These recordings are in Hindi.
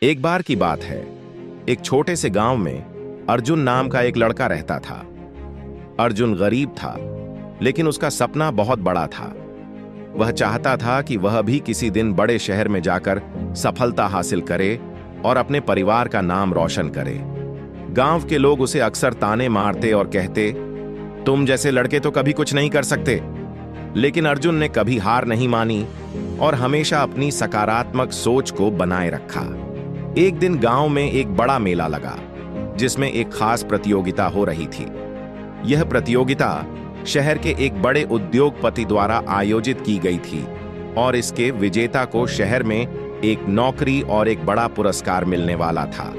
एक बार की बात है, एक छोटे से गांव में अर्जुन नाम का एक लड़का रहता था। अर्जुन गरीब था, लेकिन उसका सपना बहुत बड़ा था। वह चाहता था कि वह भी किसी दिन बड़े शहर में जाकर सफलता हासिल करे और अपने परिवार का नाम रोशन करे। गांव के लोग उसे अक्सर ताने मारते और कहते, तुम जैसे लड़के तो कभी कुछ नहीं कर सकते। लेकिन अर्जुन ने कभी हार नहीं मानी और हमेशा अपनी सकारात्मक सोच को बनाए रखा। एक दिन गांव में एक बड़ा मेला लगा, जिसमें एक खास प्रतियोगिता हो रही थी। यह प्रतियोगिता शहर के एक बड़े उद्योगपति द्वारा आयोजित की गई थी और इसके विजेता को शहर में एक नौकरी और एक बड़ा पुरस्कार मिलने वाला था।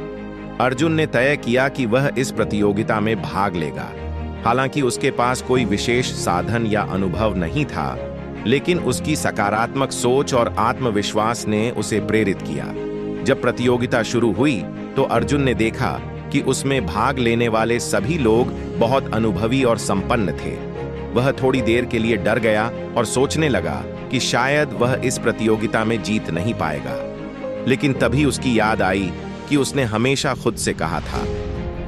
अर्जुन ने तय किया कि वह इस प्रतियोगिता में भाग लेगा। हालांकि उसके पास कोई विशेष साधन या अनुभव नहीं था, लेकिन उसकी सकारात्मक सोच और आत्मविश्वास ने उसे प्रेरित किया। जब प्रतियोगिता शुरू हुई तो अर्जुन ने देखा कि उसमें भाग लेने वाले सभी लोग बहुत अनुभवी और संपन्न थे। वह थोड़ी देर के लिए डर गया और सोचने लगा कि शायद वह इस प्रतियोगिता में जीत नहीं पाएगा। लेकिन तभी उसकी याद आई कि उसने हमेशा खुद से कहा था,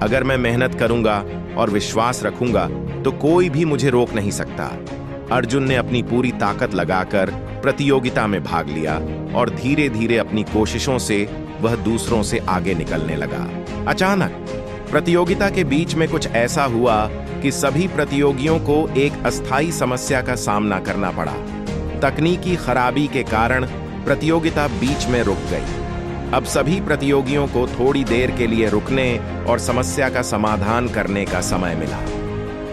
अगर मैं मेहनत करूंगा और विश्वास रखूंगा तो कोई भी मुझे रोक नहीं सकता। अर्जुन ने अपनी पूरी ताकत लगाकर प्रतियोगिता में भाग लिया और धीरे धीरे अपनी कोशिशों से वह दूसरों से आगे निकलने लगा। अचानक प्रतियोगिता के बीच में कुछ ऐसा हुआ कि सभी प्रतियोगियों को एक अस्थायी समस्या का सामना करना पड़ा। तकनीकी खराबी के कारण प्रतियोगिता बीच में रुक गई। अब सभी प्रतियोगियों को थोड़ी देर के लिए रुकने और समस्या का समाधान करने का समय मिला।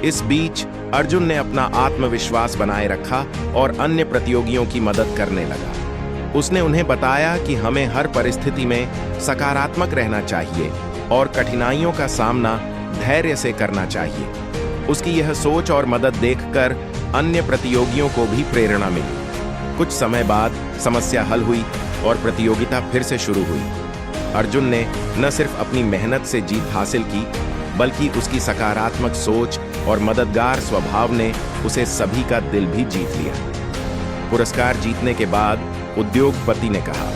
इस बीच अर्जुन ने अपना आत्मविश्वास बनाए रखा और अन्य प्रतियोगियों की मदद करने लगा। उसने उन्हें बताया कि हमें हर परिस्थिति में सकारात्मक रहना चाहिए और कठिनाइयों का सामना धैर्य से करना चाहिए। उसकी यह सोच और मदद देखकर अन्य प्रतियोगियों को भी प्रेरणा मिली। कुछ समय बाद समस्या हल हुई और प्रतियोगिता फिर से शुरू हुई। अर्जुन ने न सिर्फ अपनी मेहनत से जीत हासिल की, बल्कि उसकी सकारात्मक सोच और मददगार स्वभाव ने उसे सभी का दिल भी जीत लिया। पुरस्कार जीतने के बाद उद्योगपति ने कहा,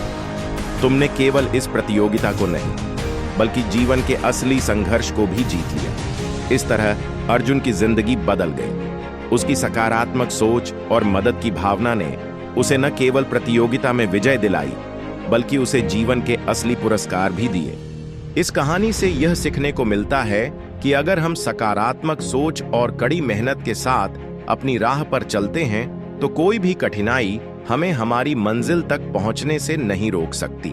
तुमने केवल इस प्रतियोगिता को नहीं, बल्कि जीवन के असली संघर्ष को भी जीत लिया। इस तरह अर्जुन की जिंदगी बदल गई। उसकी सकारात्मक सोच और मदद की भावना ने उसे न केवल प्रतियोगिता में विजय दिलाई, बल्कि उसे जीवन के असली पुरस्कार भी दिए। इस कहानी से यह सीखने को मिलता है कि अगर हम सकारात्मक सोच और कड़ी मेहनत के साथ अपनी राह पर चलते हैं तो कोई भी कठिनाई हमें हमारी मंजिल तक पहुंचने से नहीं रोक सकती।